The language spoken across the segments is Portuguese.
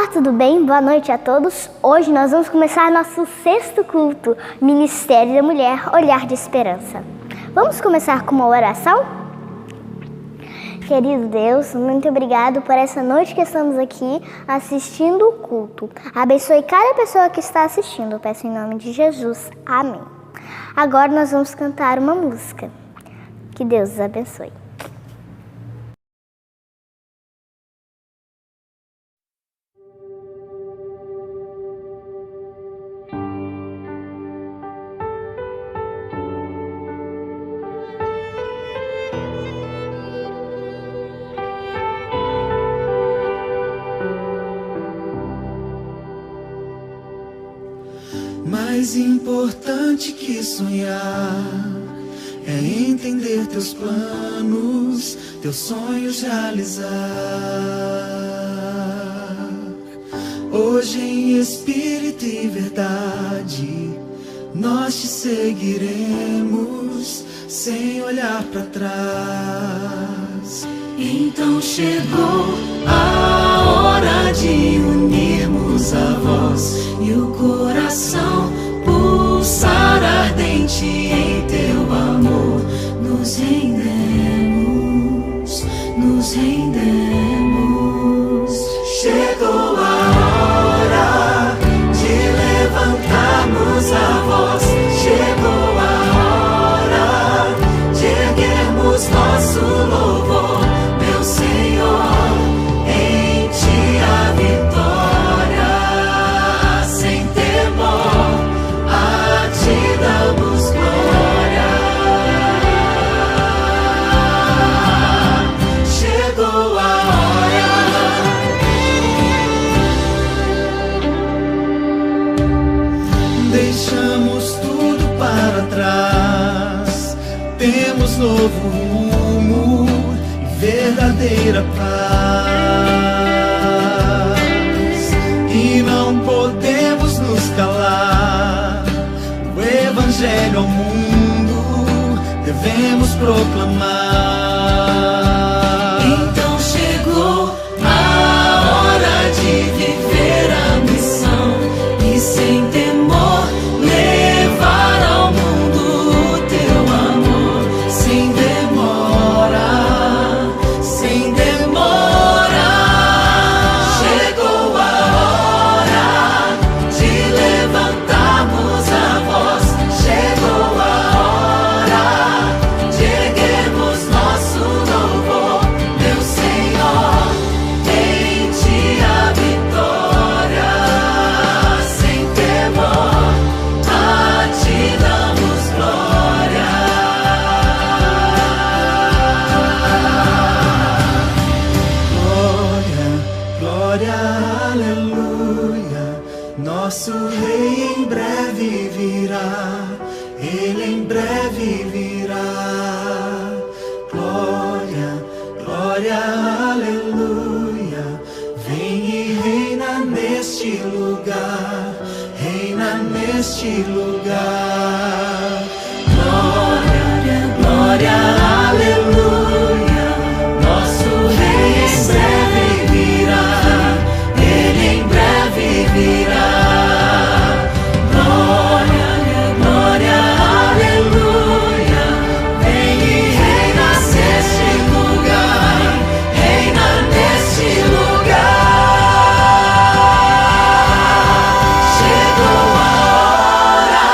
Olá, tudo bem? Boa noite a todos. Hoje nós vamos começar nosso 6º culto, Ministério da Mulher, Olhar de Esperança. Vamos começar com uma oração? Querido Deus, muito obrigado por essa noite que estamos aqui assistindo o culto. Abençoe cada pessoa que está assistindo, eu peço em nome de Jesus. Amém. Agora nós vamos cantar uma música. Que Deus os abençoe. Mais importante que sonhar é entender teus planos, teus sonhos realizar. Hoje em espírito e verdade nós te seguiremos sem olhar para trás. Então chegou a hora de unirmos a voz e o coração pulsar ardente em teu amor. Nos rendemos, nos rendemos. Chegou a hora de levantarmos a voz. Chegou a hora de erguermos nosso louvor, meu Senhor. Em ti a vitória, sem temor, a ti damos glória. Chegou a hora. Deixamos tudo para trás, temos novo rumo e verdadeira paz. E não podemos nos calar, o evangelho ao mundo devemos proclamar. Então chegou a hora de viver a missão e sem temor levar ao mundo o teu amor. Sem demora, sem demora. Chegou a hora de levantarmos a voz. Chegou a hora de erguermos nosso louvor, meu Senhor. Em ti a vitória, sem temor, a ti damos glória. Glória, glória, aleluia. Nosso Rei em breve virá, Ele em breve virá. Glória, glória, aleluia. Vem e reina neste lugar, reina neste lugar. Glória, glória, aleluia. Nosso Rei em breve virá, Ele em breve virá. Glória, glória, aleluia. Vem e reina neste lugar, reina neste lugar. Chegou a hora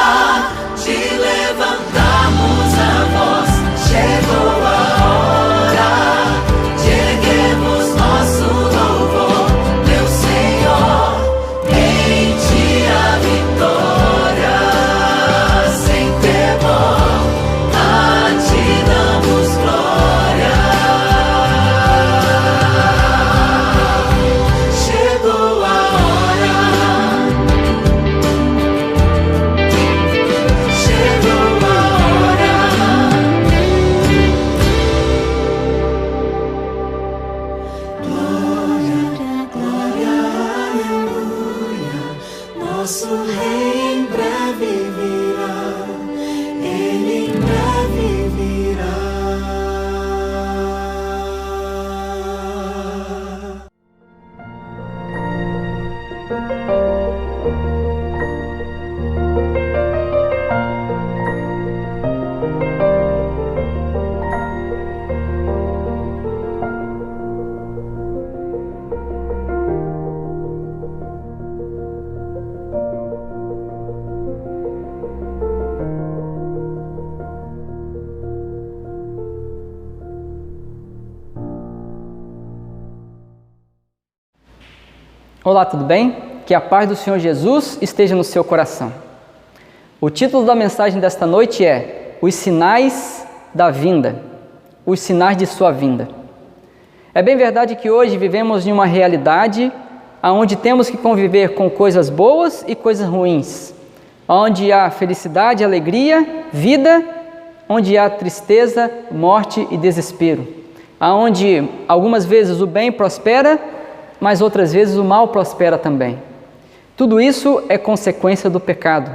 Olá, tudo bem? Que a paz do Senhor Jesus esteja no seu coração. O título da mensagem desta noite é Os Sinais da Vinda, os sinais de sua vinda. É bem verdade que hoje vivemos em uma realidade onde temos que conviver com coisas boas e coisas ruins, onde há felicidade, alegria, vida, onde há tristeza, morte e desespero, onde algumas vezes o bem prospera, mas outras vezes o mal prospera também. Tudo isso é consequência do pecado,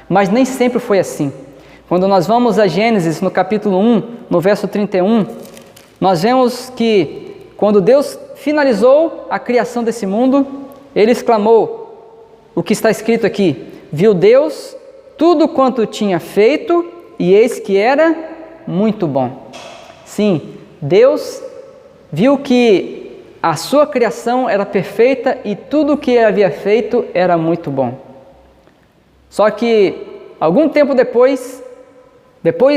mas nem sempre foi assim. Quando nós vamos a Gênesis, no capítulo 1, no verso 31, nós vemos que quando Deus finalizou a criação desse mundo, Ele exclamou o que está escrito aqui: viu Deus tudo quanto tinha feito, e eis que era muito bom. Sim, Deus viu que a sua criação era perfeita e tudo o que ele havia feito era muito bom. Só que, algum tempo depois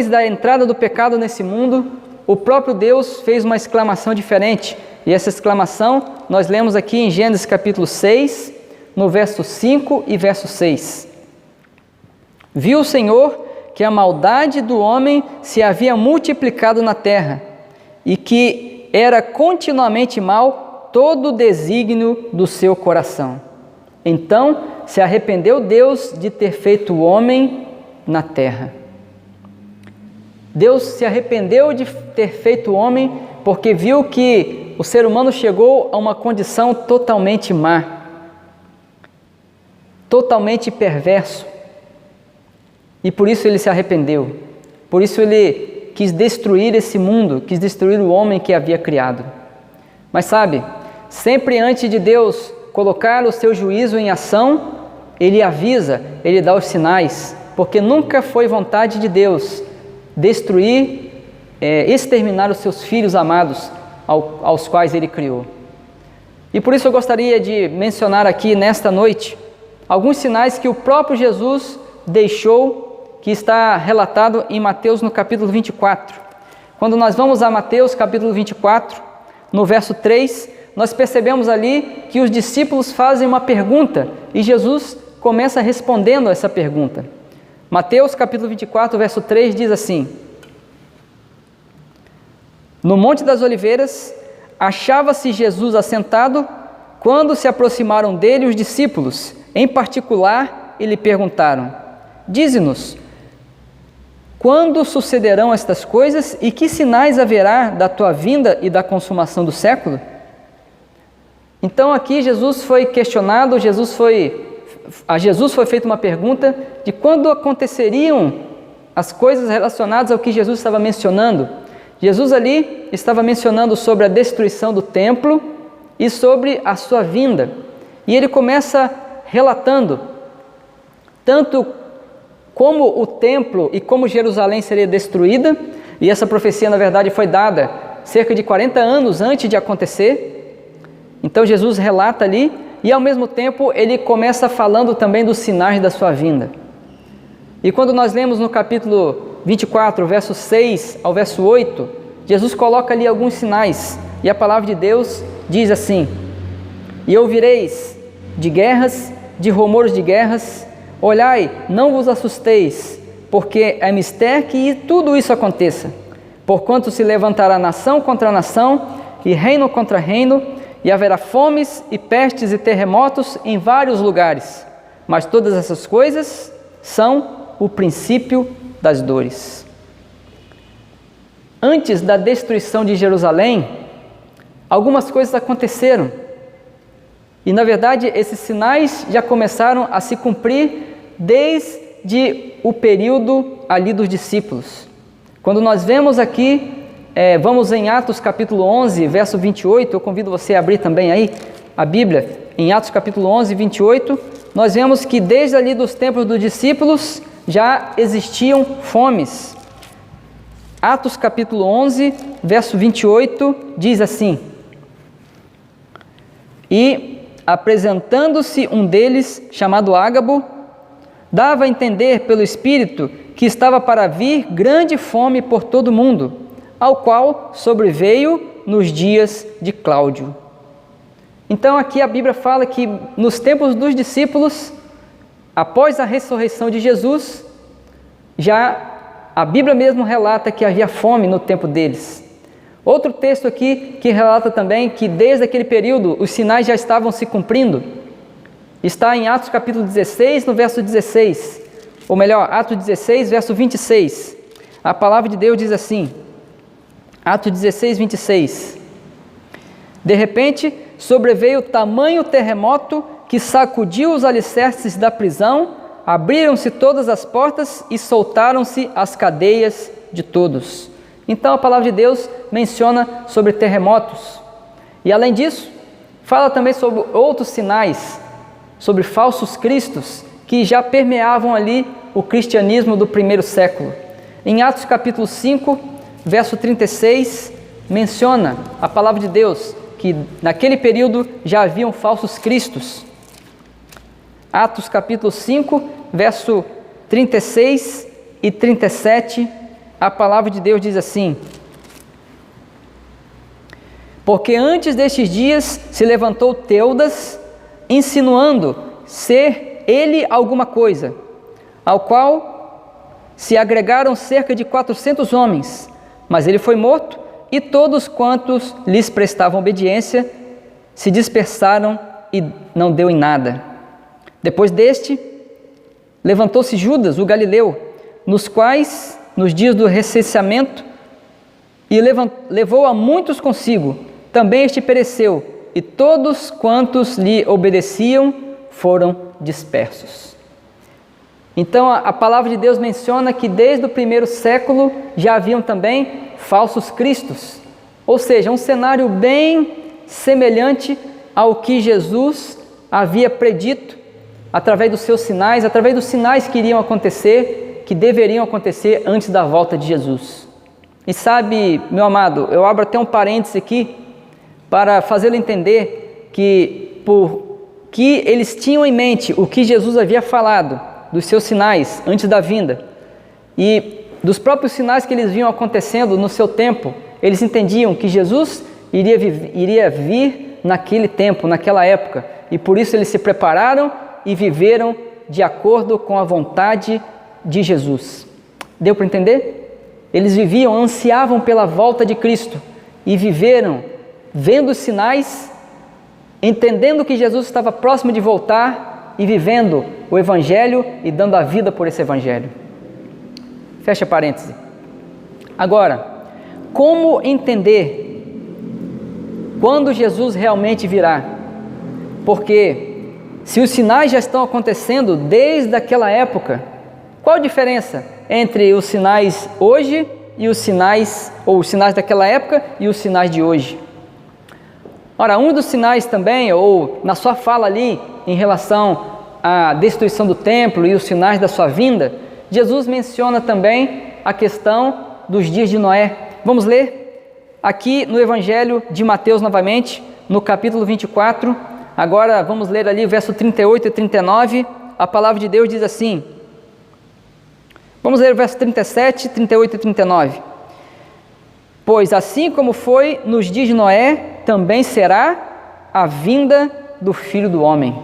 da entrada do pecado nesse mundo, o próprio Deus fez uma exclamação diferente. E essa exclamação nós lemos aqui em Gênesis capítulo 6, no verso 5 e verso 6. Viu o Senhor que a maldade do homem se havia multiplicado na terra, e que era continuamente mal todo o desígnio do seu coração. Então se arrependeu Deus de ter feito o homem na terra. Deus se arrependeu de ter feito o homem porque viu que o ser humano chegou a uma condição totalmente má, totalmente perverso. E por isso ele se arrependeu. Por isso ele quis destruir esse mundo, quis destruir o homem que havia criado. Mas sabe, sempre antes de Deus colocar o seu juízo em ação, Ele avisa, Ele dá os sinais, porque nunca foi vontade de Deus destruir, exterminar os seus filhos amados, aos quais Ele criou. E por isso eu gostaria de mencionar aqui nesta noite alguns sinais que o próprio Jesus deixou, que está relatado em Mateus no capítulo 24. Quando nós vamos a Mateus capítulo 24, no verso 3, nós percebemos ali que os discípulos fazem uma pergunta e Jesus começa respondendo a essa pergunta. Mateus capítulo 24, verso 3 diz assim: No Monte das Oliveiras, achava-se Jesus assentado, quando se aproximaram dele os discípulos. Em particular, e lhe perguntaram: Dize-nos, quando sucederão estas coisas e que sinais haverá da tua vinda e da consumação do século? Então aqui Jesus foi questionado, a Jesus foi feita uma pergunta de quando aconteceriam as coisas relacionadas ao que Jesus estava mencionando. Jesus ali estava mencionando sobre a destruição do templo e sobre a sua vinda. E ele começa relatando tanto como o templo e como Jerusalém seria destruída, e essa profecia na verdade foi dada cerca de 40 anos antes de acontecer. Então Jesus relata ali, e ao mesmo tempo ele começa falando também dos sinais da sua vinda. E quando nós lemos no capítulo 24, verso 6 ao verso 8, Jesus coloca ali alguns sinais, e a palavra de Deus diz assim: E ouvireis de guerras, de rumores de guerras. Olhai, não vos assusteis, porque é mister que tudo isso aconteça. Porquanto se levantará nação contra nação, e reino contra reino, e haverá fomes, e pestes, e terremotos em vários lugares. Mas todas essas coisas são o princípio das dores. Antes da destruição de Jerusalém, algumas coisas aconteceram. E na verdade esses sinais já começaram a se cumprir desde o período ali dos discípulos. Quando nós vemos aqui, vamos em Atos capítulo 11, verso 28, eu convido você a abrir também aí a Bíblia, em Atos capítulo 11, 28, nós vemos que desde ali dos tempos dos discípulos já existiam fomes. Atos capítulo 11, verso 28, diz assim: E apresentando-se um deles, chamado Ágabo, dava a entender pelo Espírito que estava para vir grande fome por todo o mundo, ao qual sobreveio nos dias de Cláudio. Então aqui a Bíblia fala que nos tempos dos discípulos, após a ressurreição de Jesus, já a Bíblia mesmo relata que havia fome no tempo deles. Outro texto aqui que relata também que desde aquele período os sinais já estavam se cumprindo. Está em Atos capítulo 16, no verso 16. Ou melhor, Atos 16, verso 26. A palavra de Deus diz assim, Atos 16, 26. De repente, sobreveio tamanho terremoto que sacudiu os alicerces da prisão, abriram-se todas as portas e soltaram-se as cadeias de todos. Então a palavra de Deus menciona sobre terremotos. E além disso, fala também sobre outros sinais, sobre falsos cristos que já permeavam ali o cristianismo do primeiro século. Em Atos capítulo 5, verso 36, menciona a palavra de Deus que naquele período já haviam falsos cristos. Atos capítulo 5, verso 36 e 37, a palavra de Deus diz assim: porque antes destes dias se levantou Teudas, insinuando ser ele alguma coisa, ao qual se agregaram cerca de 400 homens, mas ele foi morto, e todos quantos lhes prestavam obediência se dispersaram e não deu em nada. Depois deste, levantou-se Judas, o Galileu, nos dias do recenseamento, e levou a muitos consigo. Também este pereceu, e todos quantos lhe obedeciam foram dispersos. Então a palavra de Deus menciona que desde o primeiro século já haviam também falsos cristos, ou seja, um cenário bem semelhante ao que Jesus havia predito através dos seus sinais, através dos sinais que iriam acontecer, que deveriam acontecer antes da volta de Jesus. E sabe, meu amado, eu abro até um parêntese aqui para fazê-lo entender que por que eles tinham em mente o que Jesus havia falado dos seus sinais antes da vinda e dos próprios sinais que eles viam acontecendo no seu tempo, eles entendiam que Jesus iria vir naquele tempo, naquela época, e por isso eles se prepararam e viveram de acordo com a vontade de Jesus. Deu para entender? Eles viviam, ansiavam pela volta de Cristo e viveram vendo os sinais, entendendo que Jesus estava próximo de voltar e vivendo o Evangelho e dando a vida por esse Evangelho. Fecha parêntese. Agora, como entender quando Jesus realmente virá? Porque se os sinais já estão acontecendo desde aquela época, qual a diferença entre os sinais hoje e os sinais daquela época e os sinais de hoje? Ora, um dos sinais também, ou na sua fala ali, em relação à destruição do templo e os sinais da sua vinda, Jesus menciona também a questão dos dias de Noé. Vamos ler aqui no Evangelho de Mateus novamente, no capítulo 24, agora vamos ler ali o verso 38 e 39, a palavra de Deus diz assim, vamos ler o verso 37, 38 e 39. Pois assim como foi nos dias de Noé, também será a vinda do Filho do Homem.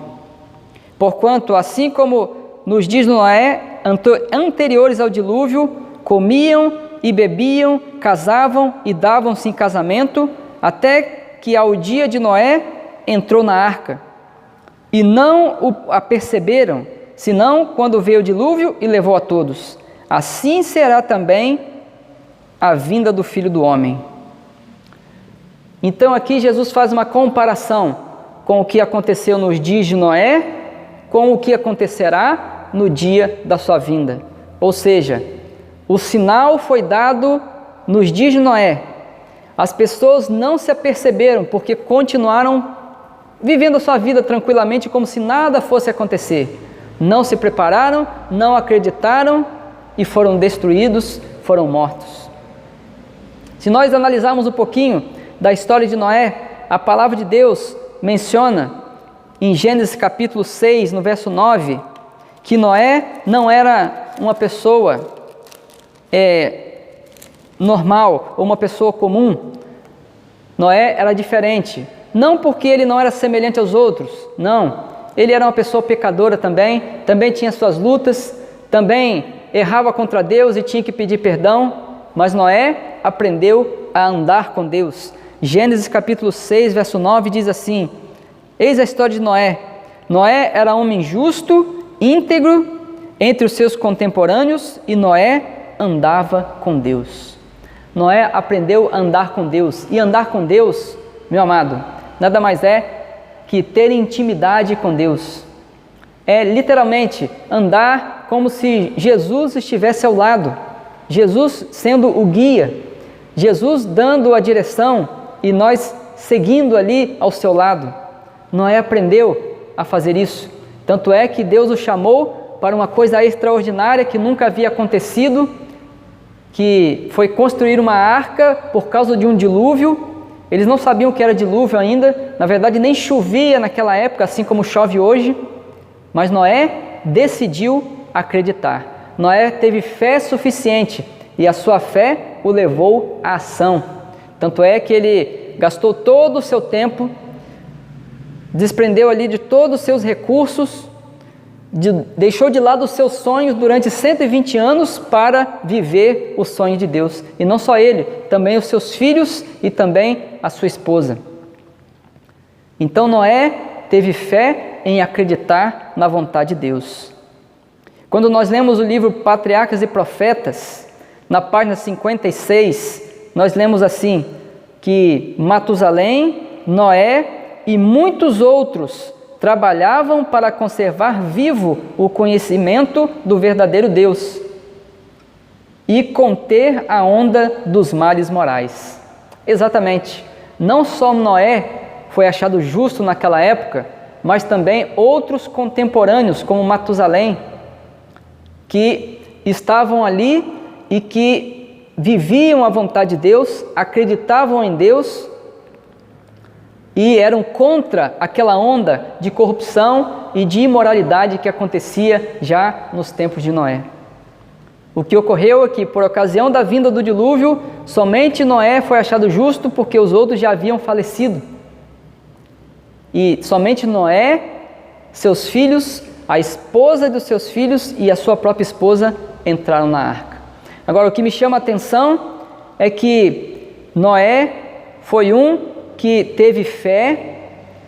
Porquanto, assim como nos dias de Noé, anteriores ao dilúvio, comiam e bebiam, casavam e davam-se em casamento, até que ao dia de Noé entrou na arca. E não a perceberam, senão quando veio o dilúvio e levou a todos. Assim será também a vinda do Filho do Homem. Então aqui Jesus faz uma comparação com o que aconteceu nos dias de Noé, com o que acontecerá no dia da sua vinda. Ou seja, o sinal foi dado nos dias de Noé. As pessoas não se aperceberam porque continuaram vivendo a sua vida tranquilamente como se nada fosse acontecer. Não se prepararam, não acreditaram e foram destruídos, foram mortos. Se nós analisarmos um pouquinho da história de Noé, a palavra de Deus menciona em Gênesis capítulo 6, no verso 9, que Noé não era uma pessoa normal ou uma pessoa comum. Noé era diferente. não porque ele não era semelhante aos outros, não. Ele era uma pessoa pecadora também tinha suas lutas, também errava contra Deus e tinha que pedir perdão, mas Noé aprendeu a andar com Deus. Gênesis capítulo 6, verso 9 diz assim: eis a história de Noé. Noé era homem justo, íntegro entre os seus contemporâneos, e Noé andava com Deus. Noé aprendeu a andar com Deus, e andar com Deus, meu amado, nada mais é que ter intimidade com Deus. É literalmente andar como se Jesus estivesse ao lado, Jesus sendo o guia, Jesus dando a direção e nós seguindo ali ao seu lado. Noé aprendeu a fazer isso, tanto é que Deus o chamou para uma coisa extraordinária que nunca havia acontecido, que foi construir uma arca por causa de um dilúvio. Eles não sabiam o que era dilúvio ainda, na verdade nem chovia naquela época, assim como chove hoje, mas Noé decidiu acreditar. Noé teve fé suficiente e a sua fé o levou à ação. Tanto é que ele gastou todo o seu tempo, desprendeu ali de todos os seus recursos, deixou de lado os seus sonhos durante 120 anos para viver o sonho de Deus. E não só ele, também os seus filhos e também a sua esposa. Então Noé teve fé em acreditar na vontade de Deus. Quando nós lemos o livro Patriarcas e Profetas, na página 56, nós lemos assim, que Matusalém, Noé e muitos outros trabalhavam para conservar vivo o conhecimento do verdadeiro Deus e conter a onda dos males morais. Exatamente, não só Noé foi achado justo naquela época, mas também outros contemporâneos, como Matusalém, que estavam ali e que viviam a vontade de Deus, acreditavam em Deus e eram contra aquela onda de corrupção e de imoralidade que acontecia já nos tempos de Noé. O que ocorreu é que, por ocasião da vinda do dilúvio, somente Noé foi achado justo porque os outros já haviam falecido. E somente Noé, seus filhos, a esposa dos seus filhos e a sua própria esposa entraram na arca. Agora, o que me chama a atenção é que Noé foi um que teve fé,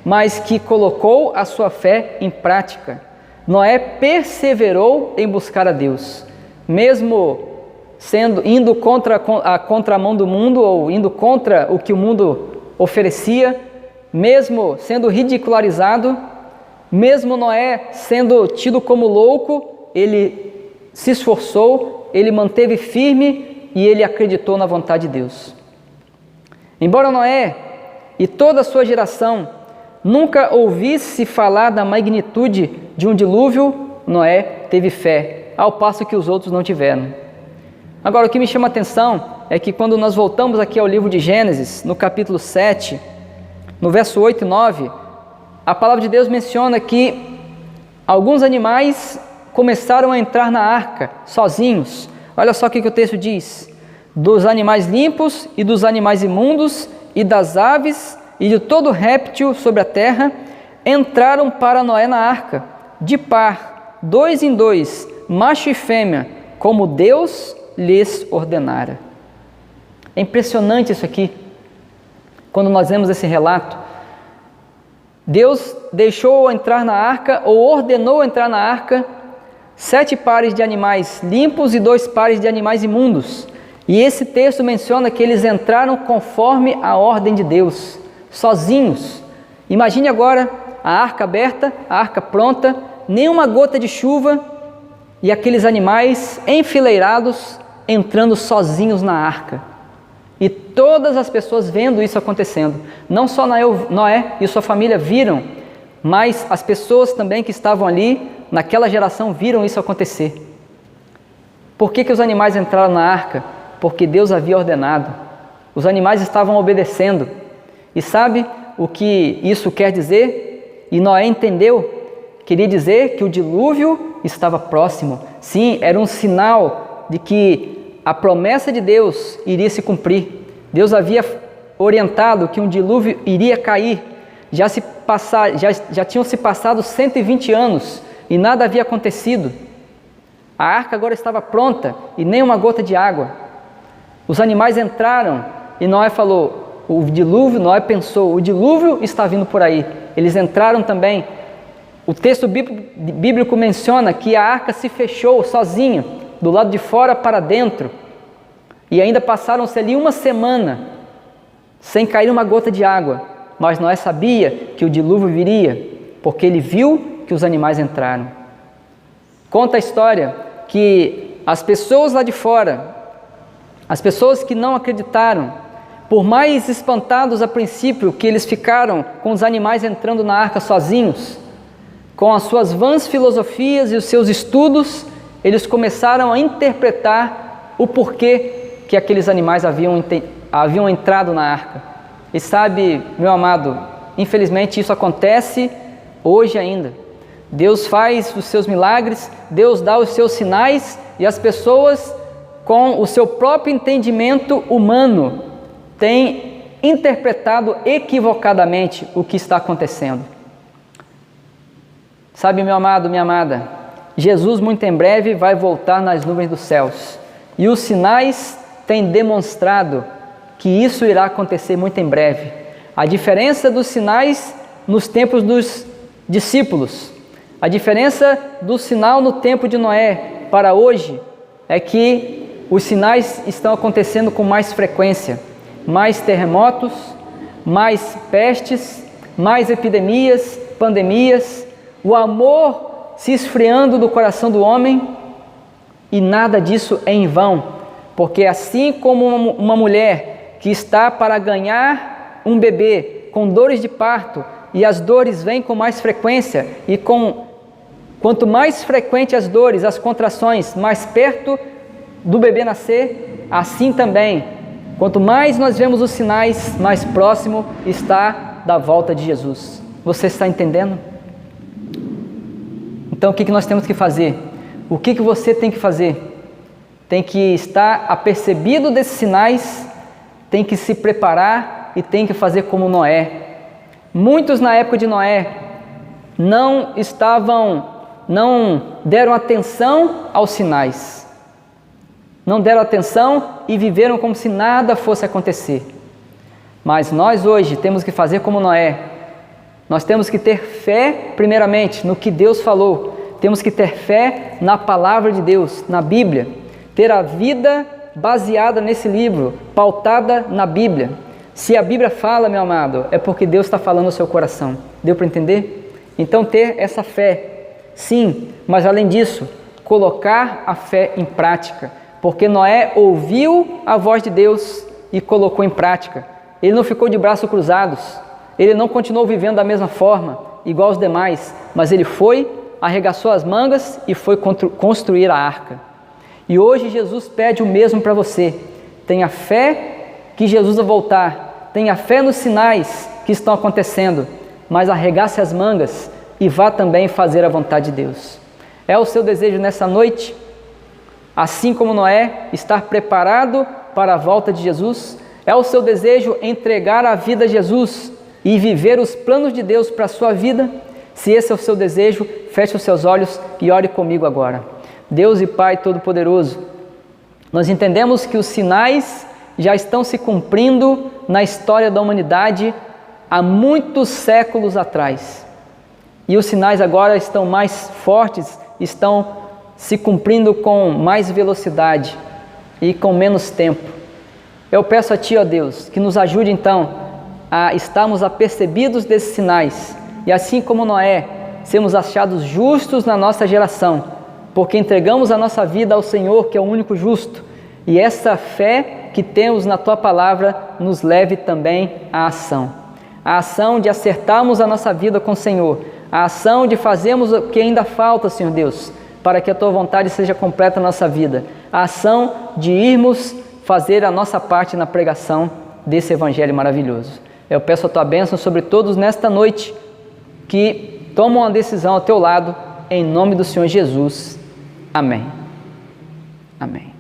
mas que colocou a sua fé em prática. Noé perseverou em buscar a Deus, mesmo indo contra a contramão do mundo, ou indo contra o que o mundo oferecia, mesmo sendo ridicularizado, mesmo Noé sendo tido como louco, ele se esforçou, ele manteve firme e ele acreditou na vontade de Deus. Embora Noé e toda a sua geração nunca ouvisse falar da magnitude de um dilúvio, Noé teve fé, ao passo que os outros não tiveram. Agora, o que me chama a atenção é que quando nós voltamos aqui ao livro de Gênesis, no capítulo 7, no verso 8 e 9, a palavra de Deus menciona que alguns animais começaram a entrar na arca sozinhos. Olha só o que o texto diz: dos animais limpos e dos animais imundos, e das aves e de todo réptil sobre a terra, entraram para Noé na arca, de par, 2 em 2, macho e fêmea, como Deus lhes ordenara. É impressionante isso aqui, quando nós vemos esse relato. Deus deixou entrar na arca, ou ordenou entrar na arca, 7 pares de animais limpos e 2 pares de animais imundos. E esse texto menciona que eles entraram conforme a ordem de Deus, sozinhos. Imagine agora a arca aberta, a arca pronta, nenhuma gota de chuva e aqueles animais enfileirados entrando sozinhos na arca. E todas as pessoas vendo isso acontecendo. Não só Noé e sua família viram, mas as pessoas também que estavam ali naquela geração viram isso acontecer. Por que os animais entraram na arca? Porque Deus havia ordenado. Os animais estavam obedecendo. E sabe o que isso quer dizer? E Noé entendeu. Queria dizer que o dilúvio estava próximo. Sim, era um sinal de que a promessa de Deus iria se cumprir. Deus havia orientado que um dilúvio iria cair já tinham se passado 120 anos e nada havia acontecido. A arca agora estava pronta e nem uma gota de água. Os animais entraram e Noé falou, Noé pensou, o dilúvio está vindo por aí. Eles entraram também. O texto bíblico menciona que a arca se fechou sozinha, do lado de fora para dentro. E ainda passaram-se ali uma semana, sem cair uma gota de água. Mas Noé sabia que o dilúvio viria, porque ele viu que os animais entraram. Conta a história que as pessoas lá de fora, as pessoas que não acreditaram, por mais espantados a princípio que eles ficaram com os animais entrando na arca sozinhos, com as suas vãs filosofias e os seus estudos, eles começaram a interpretar o porquê que aqueles animais haviam entrado na arca. E sabe, meu amado, infelizmente isso acontece hoje ainda. Deus faz os seus milagres, Deus dá os seus sinais e as pessoas, com o seu próprio entendimento humano, têm interpretado equivocadamente o que está acontecendo. Sabe, meu amado, minha amada, Jesus muito em breve vai voltar nas nuvens dos céus. E os sinais têm demonstrado que isso irá acontecer muito em breve. A diferença dos sinais nos tempos dos discípulos, a diferença do sinal no tempo de Noé para hoje é que os sinais estão acontecendo com mais frequência. Mais terremotos, mais pestes, mais epidemias, pandemias, o amor se esfriando do coração do homem, e nada disso é em vão, porque assim como uma mulher que está para ganhar um bebê com dores de parto, e as dores vêm com mais frequência, e quanto mais frequente as dores, as contrações, mais perto do bebê nascer, assim também, quanto mais nós vemos os sinais, mais próximo está da volta de Jesus. Você está entendendo? Então o que nós temos que fazer? O que você tem que fazer? Tem que estar apercebido desses sinais, tem que se preparar e tem que fazer como Noé. Muitos na época de Noé não deram atenção aos sinais. Não deram atenção e viveram como se nada fosse acontecer. Mas nós hoje temos que fazer como Noé. Nós temos que ter fé, primeiramente, no que Deus falou. Temos que ter fé na palavra de Deus, na Bíblia. Ter a vida baseada nesse livro, pautada na Bíblia. Se a Bíblia fala, meu amado, é porque Deus está falando no seu coração. Deu para entender? Então ter essa fé, sim, mas além disso, colocar a fé em prática. Porque Noé ouviu a voz de Deus e colocou em prática. Ele não ficou de braços cruzados. Ele não continuou vivendo da mesma forma, igual aos demais, mas ele foi, arregaçou as mangas e foi construir a arca. E hoje Jesus pede o mesmo para você. Tenha fé que Jesus vai voltar. Tenha fé nos sinais que estão acontecendo, mas arregace as mangas e vá também fazer a vontade de Deus. É o seu desejo nessa noite? Assim como Noé, estar preparado para a volta de Jesus? É o seu desejo entregar a vida a Jesus e viver os planos de Deus para a sua vida? Se esse é o seu desejo, feche os seus olhos e ore comigo agora. Deus e Pai Todo-Poderoso, nós entendemos que os sinais já estão se cumprindo na história da humanidade há muitos séculos atrás. E os sinais agora estão mais fortes, estão se cumprindo com mais velocidade e com menos tempo. Eu peço a Ti, ó Deus, que nos ajude então a estarmos apercebidos desses sinais e assim como Noé, sermos achados justos na nossa geração, porque entregamos a nossa vida ao Senhor, que é o único justo, e essa fé que temos na Tua Palavra nos leve também à ação. A ação de acertarmos a nossa vida com o Senhor, a ação de fazermos o que ainda falta, Senhor Deus, para que a Tua vontade seja completa na nossa vida, a ação de irmos fazer a nossa parte na pregação desse Evangelho maravilhoso. Eu peço a Tua bênção sobre todos nesta noite, que tomam a decisão ao Teu lado, em nome do Senhor Jesus. Amém. Amém.